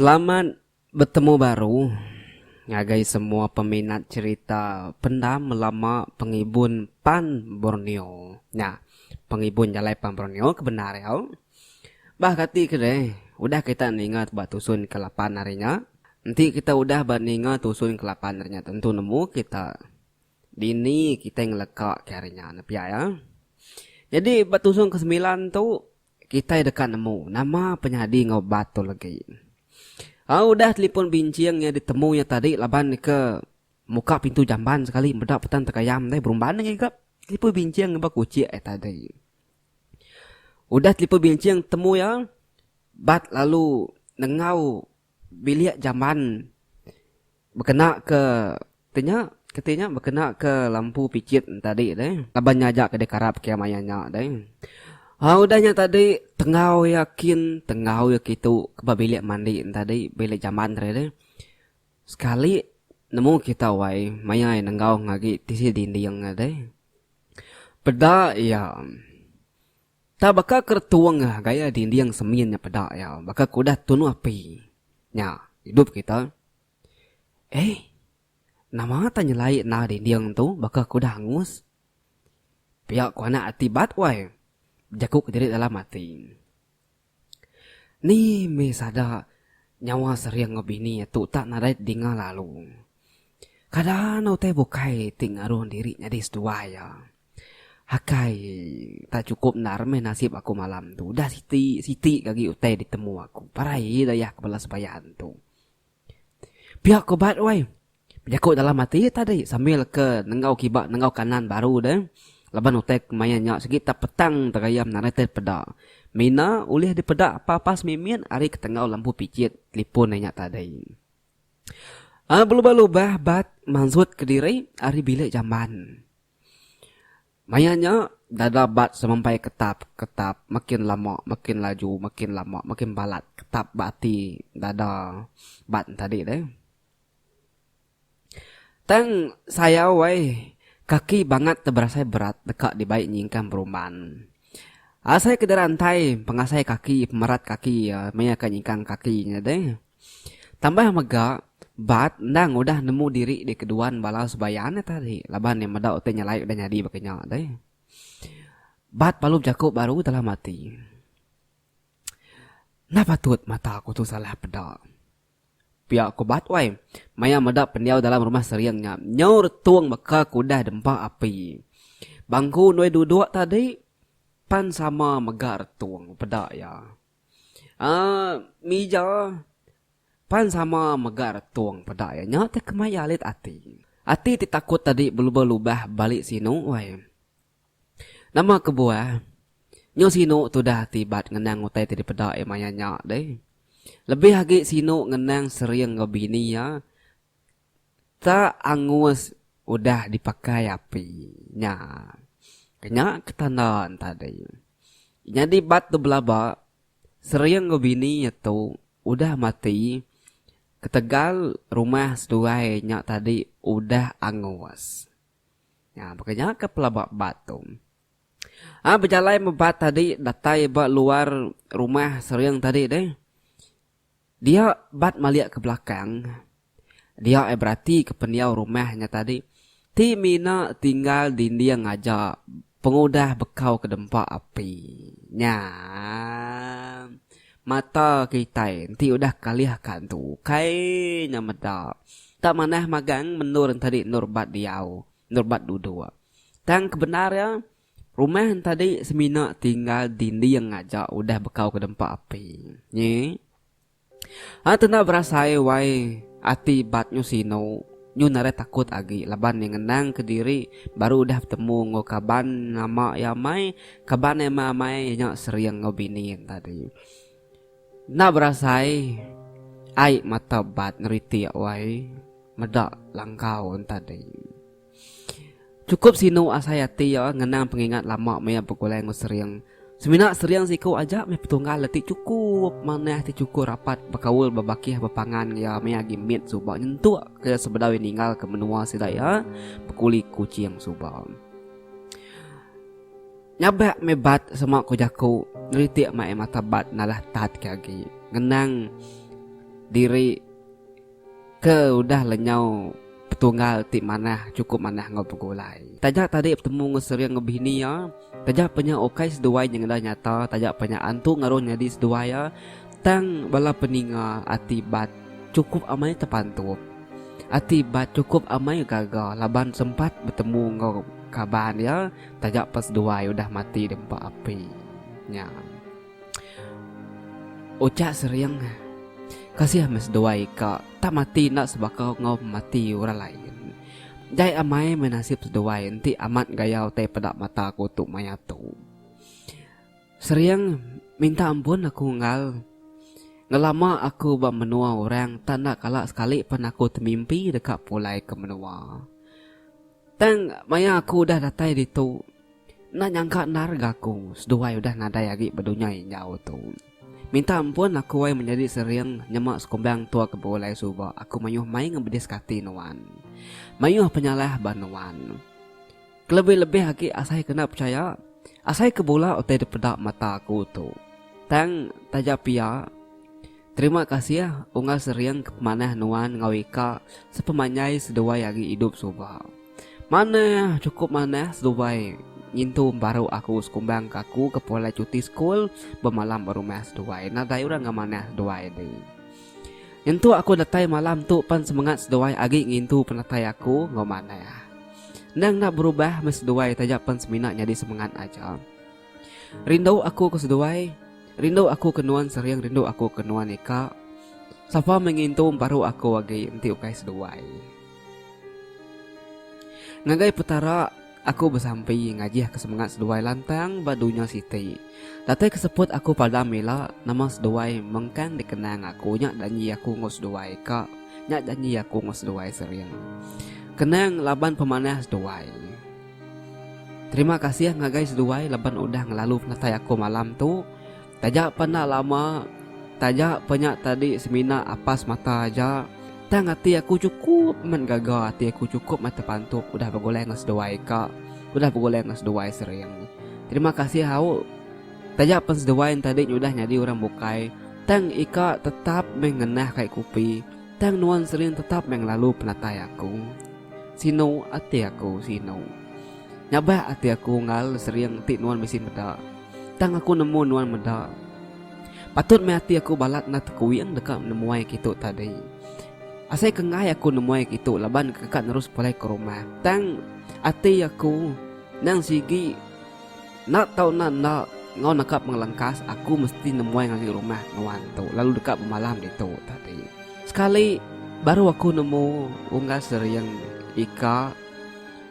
Selamat bertemu baru ngagai semua peminat cerita pendam lama pengibun Pan Borneo. Nah, pengibun jalai Pan Borneo kebenar ya. Bah kati kedai, udah kita ningat buat tusun ke-8 harinya. Nanti kita udah buat ningat tusun ke-8 harinya. Tentu nemu kita dini kita yang lekak ke harinya nepia ya. Jadi buat tusun ke-9 tu kita dekat nemu nama penyadi ngobat tu lagi. Udah telepon bincang ya ditemunya tadi laban ke muka pintu jamban sekali bedak petang terkayam teh berumban ngi kap. Telepon bincang ngebak kuci tadi. Udah telepon bincang temu ya bat lalu nengau bilik jamban berkena ke katanya berkena ke lampu picit tadi deh. Laban nyajak ke dekarap ke mayanya deh. Udahnya tadi tengau yakin tengau ya gitu ke bilik mandi tadi bilik zaman tadi sekali nemu kita wai maya nengau ngagi tisi dinding tadi peda ya tak bakal kertuang gaya dinding seminnya peda ya bakal kuda tunu api nya hidup kita nama tanya lain nah dinding tu bakal kuda hangus pihak kuana atibat wai jakuk diri dalam hati. Ni mesada nyawa seriang ngobini tu tak narai dinga lalu. Kadang teh bukai tingaruh dirinya di sedua ya. Hakai tak cukup narme nasib aku malam tu. Dah siti kaki utai ditemu aku. Parai daya kebelas bayan tu. Pihak kobat wai. Jakuk dalam hati tadi sambil ke nengau kibak nengau kanan baru deh. Laban utek mayanya sekitar petang terayam naretet peda. Mina ulih di peda apa-pas mimin ari ketengau lampu picit telefon nanya tadi. Berubah-ubah bat mansut ke diri ari bilik jamban. Mayanya dada bat sampai ketap makin lama makin laju makin lama makin balat ketap bati dada bat tadi deh. Tang saya wai kaki banget terberasa berat dekat di baik nyingkan perumahan. Saya ke rantai pengasai kaki pemerat kaki menyakan nyingkan kakinya deh. Tambah mega bat ndang udah nemu diri di keduaan balas bayannya tadi. Laban yang meda utenya lain udah nyadi bakanya deh. Bat palu jakuk baru telah mati. Nah patut mata aku tuh salah peda. Pihak kobat wai maya medap pendiau dalam rumah seriangnya nyaur tuang baka kuda dempa api bangku noi duduk tadi pan sama megar tuang peda ya mija pan sama megar tuang peda ya nyata kemaya lit ati ditakut tadi berubah-ubah balik sinu wai nama kebuah nyo sinu tu dah tibat ngenang utai tadi peda ya maya nyak deh. Lebih lagi sino ngenang seriang ngobini ya. Tak angus udah dipakai api. Nya. Kenya ketanan tadi. Jadi bat tu belaba. Seriang ngobini itu udah mati. Ketegal rumah seduai nya tadi udah angus. Ya, makanya ke pelabak batu. Berjalan membat tadi datai bak luar rumah seriang tadi deh. Dia bat maliak ke belakang. Dia berarti ke pendiau rumahnya tadi. Ti mina tinggal dinding aja. Pengudah bekau ke dempa api. Nya. Mata kita ti udah kaliahkan tu. Kayaknya medap. Tak manah magang menurun tadi nurbat diau. Nurbat duduk. Dan kebenarnya rumah tadi semina tinggal dinding aja. Udah bekau ke dempa api. Nye. Tena berasai wai ati batnyo sino nyo nare takut agi laban yang ngenang ke diri baru udah ketemu ngo kaban nama yamai kaban emamai nya seriang ngobinin tadi na berasai ai mata bat neriti wai medak langkau tadi cukup sino asayati ya ngenang pengingat lama maya pegolai ngo seriang semina seriang siku aja me petunggal leti cukup maneh ti cukup rapat bakawul babakih bapangan ya me agi mit subak nyentuk ke sebedawi ninggal ke menua sidaya pekuli kucing subak nyabak me bat sama ko jaku nriti ma mata bat nalah tat kagi ngenang diri ke udah lenyau petunggal ti manah cukup manah ngau pegulai. Tajak tadi bertemu ngeseriang ngebini ya. Tajak punya okai seduai yang dah nyata. Tajak punya antu ngaruh nyadi seduai ya. Tang bala peninga atibat cukup amai terpantup. Atibat cukup amai gagal. Laban sempat bertemu ngau kaban ya. Tajak pas seduai udah mati dempa api. Nya. Ucak seriang kasih mas doai ka tak mati nak sebakau ngau mati orang lain. Jai amai menasib sedoai enti amat gayau te pedak mata aku tu mayatu. Seriang minta ampun aku ngal. Ngelama aku bak menua orang tak nak kalak sekali pan aku termimpi dekat pulai ke menua. Tang maya aku dah datai di tu. Nak nyangka narga aku sedoai udah nadai lagi berdunia jauh tu. Minta ampun aku wai menjadi seriang nyemak sekombang tua ke bolai suba. Aku mayuh mai ngebedis kati nuan. Mayuh penyalah banuan. Kelebih-lebih lagi asai kena percaya. Asai ke bola otai depedak mata aku tu. Tang tajak pia. Terima kasih ya ungal seriang ke pemanah nuan ngawika sepemanyai seduai lagi hidup suba. Mana cukup mana seduai. Nyintu baru aku sekumbang kaku ke pola cuti skul bermalam baru mas duai. Nadai orang ngamanah duai deh. Nyentu aku datai malam tu pan semangat seduai agi ngintu penatai aku ngomana ya. Nang nak berubah mas duai tajak pan seminat jadi semangat aja. Rindu aku ke seduai. Rindu aku kenuan seriang rindu aku kenuan ika. Sapa mengintu baru aku agi enti ukai seduai. Ngagai petara aku bersampai ngajih ke semangat seduai lantang badunya siti. Datai keseput aku pada mela nama seduai mengkang dikenang aku nyak danyi aku ngos seduai ka. Nyak danyi aku ngos seduai seriang. Kenang laban pemanah seduai. Terima kasih ngagai seduai laban udah ngelalu penatai aku malam tu. Tajak pernah lama. Tajak banyak tadi semina apas mata aja. Tang hati aku cukup mengaga hati aku cukup mata pantup udah bergoleh ngas doai kak udah bergoleh ngas doai seriang. Terima kasih hau. Tajak pens doai tadi udah nyadi orang bukai. Tang ika tetap mengenah kai kupi. Tang nuan sering tetap menglalu penatai aku. Sino hati aku sino. Nyabah hati aku ngal sering ti nuan mesin meda. Tang aku nemu nuan meda. Patut me hati aku balat na tekui yang dekat nemuai kitu tadi. Asai kengai aku nemuai itu laban kakak terus pulai ke rumah. Tang ati aku nang sigi nak tau nak ngau nakap mengelengkas aku mesti nemuai ngali rumah nuan tu lalu dekat malam itu tadi. Sekali baru aku nemu unggal seriang ika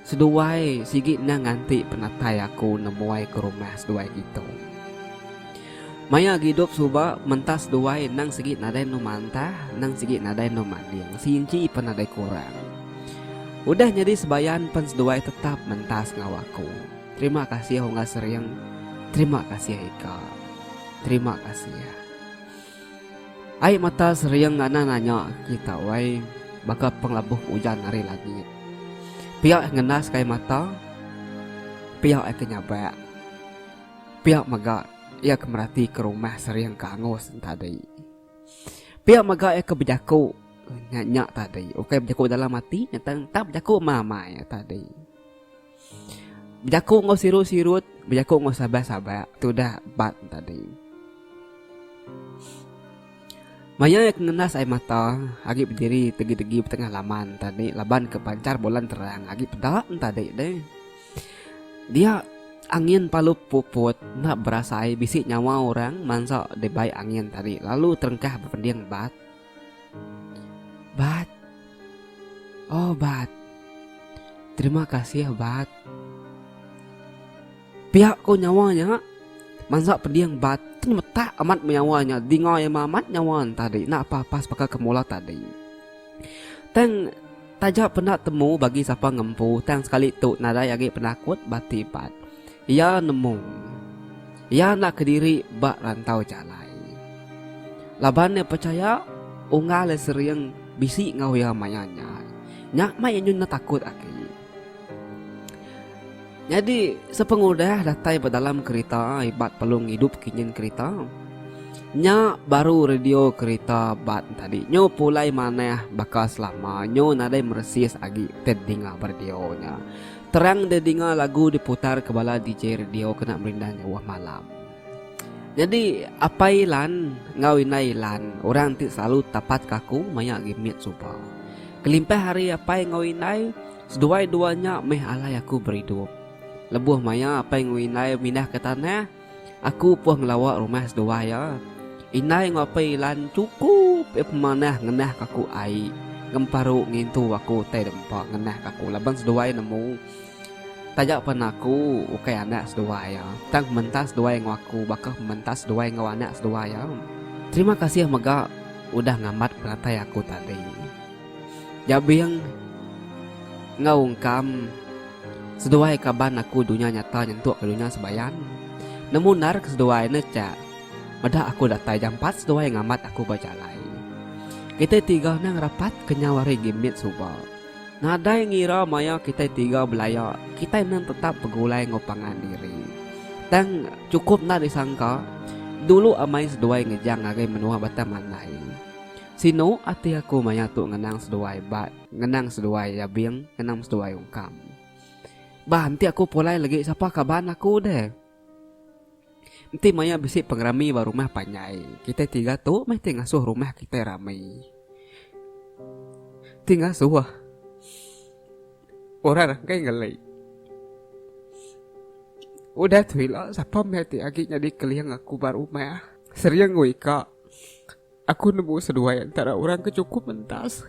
seduai sigi nang nganti penatai aku nemuai ke rumah seduai gitu. Maya hidup suba mentas duai nang segi nadai no mantah nang segi nadai no mandiang sinci penadai kurang. Udah jadi sebayan pens duai tetap mentas ngawaku. Terima kasih honga seriang. Terima kasih Ika. Terima kasih ya. Ai mata seriang ngana nanya kita wai bakal penglabuh hujan hari lagi. Pihak ngenas kai mata. Pihak kenyabak. Pihak maga ia kemerati ke rumah seriang kangos tadi. Pihak maga ia kebejaku nyak tadi. Oke bejaku dalam mati nyata tak bejaku mama ya tadi. Bejaku ngos sirut-sirut, bejaku ngos sabar-sabar. Tu dah bat tadi. Maya yang ngenas air mata, agi berdiri tegi-tegi tengah laman tadi. Laban kepancar bulan terang, agi pedak tadi deh. Dia angin palu puput nak berasai bisik nyawa orang mansa debai angin tadi lalu terengkah berpendiang bat. Oh bat. Terima kasih ya bat. Pihak kau nyawanya mansa pendiang bat ternyata amat menyawanya dingoy mamat nyawan tadi nak apa pas pakai kemula tadi. Teng tajak pernah temu bagi siapa ngempu teng sekali tu nada lagi penakut bati bat. Ia nemu. Ia nak kediri bak rantau jalai. Laban dia percaya unggal seriang bisi ngau ya mayanya. Nyak may nyun na takut aki. Jadi sepengudah datai berdalam kereta ibat pelung hidup kinyin kereta. Nya baru radio kereta bat tadi. Nyo pulai mana bakal selama. Nyo nadai meresis agi terdinga berdionya. Terang terdinga lagu diputar kepala DJ radio kena merindah nyawa malam. Jadi apa ilan ngawinai ilan orang ti selalu tapat kaku maya gimit supa. Kelimpah hari apa yang ngawinai seduai-duanya meh alai aku berhidup. Lebuh maya apa yang ngawinai mindah ke tanah. Aku puah ngelawak rumah seduai ya. Inai ngapai ilan cukup pemanah ngenah kaku ai. Gemparu ngintu aku teh dempak ngenah kaku laban seduai nemu. Tajak pan aku ukai anak seduai ya. Tang mentas seduai ngaku bakal mentas seduai ngaw anak seduai ya. Terima kasih mega udah ngamat peratai aku tadi. Jabiang ngaungkam seduai kaban aku dunia nyata nyentuk ke dunia sebayan. Namun narik seduai necak. Madah aku datai jam 4 seduai ngamat aku berjalai. Kita tiga nang rapat kenyawari gimit subal. Nadai ngira maya kita tiga belaya. Kita nang tetap begulai ngopangan diri. Tang cukup na disangka. Dulu amai seduai ngejang agai menua batam manai. Sino ati aku maya tu ngenang seduai bat. Ngenang seduai yabiang. Ngenang seduai ungkam. Bah nanti aku pulai lagi siapa kaban aku deh. Nanti maya bisik pengrami baru rumah panyai. Kita tiga tu mesti ngasuh rumah kita ramai. Tinggal suah. Orang kayak ngelai. Udah tuh lah, siapa mesti agi jadi keliang aku baru mah. Seriang gue kak. Aku nemu seduai antara orang kecukup mentas.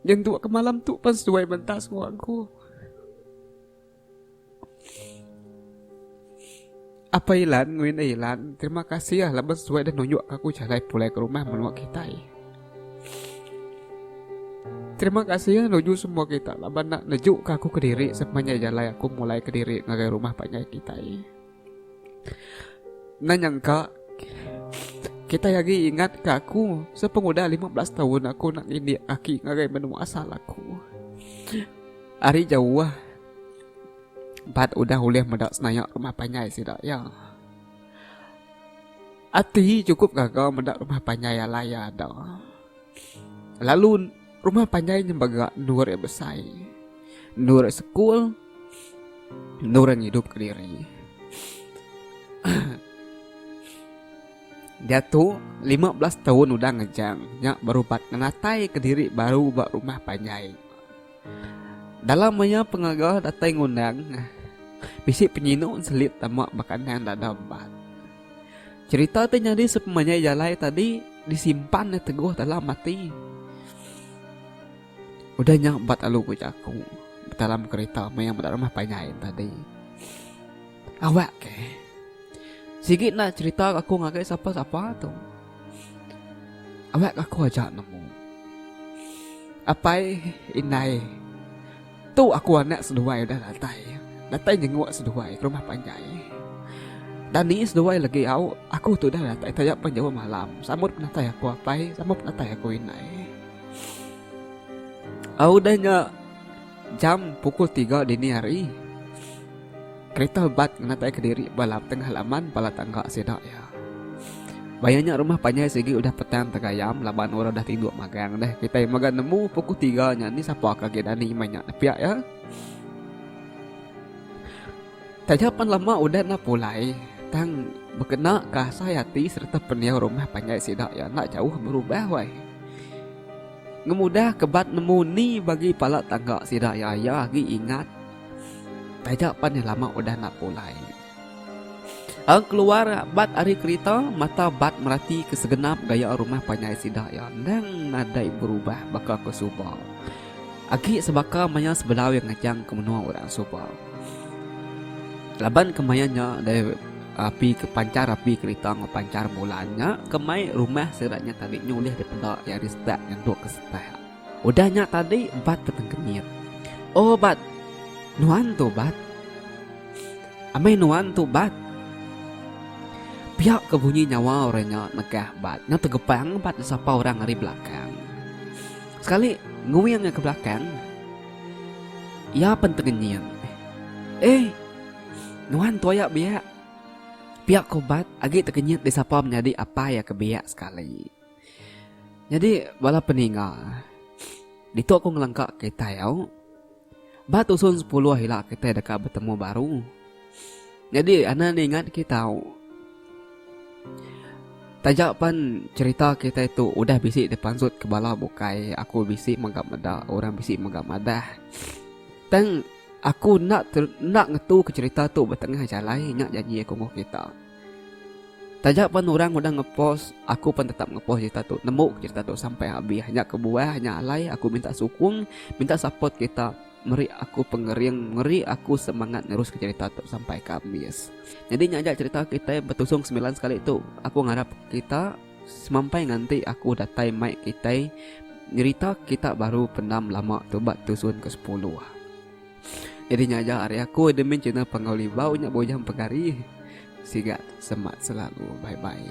Yang tua ke malam tu pas seduai mentas aku. Apa ilan, nguin ilan. Terima kasih ya, lepas seduai dan nunjuk aku jalai pulai ke rumah menua kita. Terima kasih ya nuju semua kita. Laban nak nejuk ke aku ke diri semuanya jalai aku mulai ke diri ngagai rumah panjai kita. Nanyangka kita lagi ingat ke aku sepenguda 15 tahun aku nak ini aki ngagai menua asal aku. Hari jauh lah. Bat udah ulih medak senayak rumah panjai sidak ya. Ati cukup gagal medak rumah panjai alaya dah. Lalu rumah panjai nyembaga nur yang besar. Nur sekul. Nur yang hidup ke diri. Dia tu 15 tahun udah ngejang. Nyak baru bat ngenatai ke diri baru bak rumah panjai. Dalamnya pengagal datai ngundang. Bisik penyinuk selit tamak makanan dada bat. Cerita tu jadi sepemanya jalai tadi disimpan teguh dalam mati. Udah nyak bat alu aku dalam kereta yang pada rumah panjai tadi. Awak ke? Sikit nak cerita aku ngakai siapa-siapa tu. Awak aku ajak nemu. Apa inai? Tu aku anak seduai dah datai. Datai jenguk seduai ke rumah panjai. Dan ni seduai lagi aku tu dah datai tajak penjauh malam. Samut penatai aku apa? Samut penatai aku inai. Udahnya jam pukul 3 dini hari. Kereta bat ngenatai ke diri balap tengah halaman pala tangga sedak ya. Bayangnya rumah panjai segi udah petang tegayam. Laban orang dah tidur magang deh. Kita yang magang nemu pukul 3 nya. Ni siapa kaki dani banyak nepiak ya. Tajapan lama udah nak pulai. Tang berkena kasayati serta peniau rumah panjai sedak ya. Nak jauh berubah wai. Ngemudah kebat nemu ni bagi pala tangga sidak ya lagi ingat. Tajapan yang lama udah nak pulai. Keluar bat hari kereta mata bat merati ke segenap gaya rumah panjai sidak ya. Nang nadai berubah bakal ke Subang. Agi sebaka maya sebelah yang ngejang ke menua orang Subang. Laban kemayanya dari api ke pancar api kereta ngepancar mulanya kemai rumah seratnya tadi nyulih daripada yang ristak yang duk ke setah. Udahnya tadi bat tertengkenyit. Oh bat nuan tu bat. Amai nuan tu bat. Pihak kebunyi nyawa orangnya negah bat. Yang tergepang bat siapa orang dari belakang. Sekali nguyang ke belakang. Ya pentengenyit. Nuan tu ayak biak. pihak kobat agi terkenyit di sapa menjadi apa ya kebiak sekali. Jadi bala peninggal. Dito aku ngelengkak kita ya. Bat usun 10 hila kita dekat bertemu baru. Jadi ana ingat kita. Tajapan cerita kita itu udah bisik depan sud kebala bukai. Aku bisik megap medah, orang bisik megap madah. Tang aku nak ngetu ke cerita tu bertengah jalan nak janji aku ngok kita. Tajapan orang udah ngepost, aku pun tetap ngepost cerita tu. Nemu cerita tu sampai habis. Hanya kebuah, hanya alay. Aku minta sukung, minta support kita. Meri aku pengering, meri aku semangat nerus ke cerita tu sampai ke habis. Jadi nyajak cerita kita bertusung 9 sekali tu. Aku ngarap kita sampai nanti aku datai mic kita cerita kita baru pendam lama tu bat tusun ke 10. Jadi nyajak hari aku demin channel Pengauli Bau nyak bojang pegari. Sigat semat selalu. Bye bye.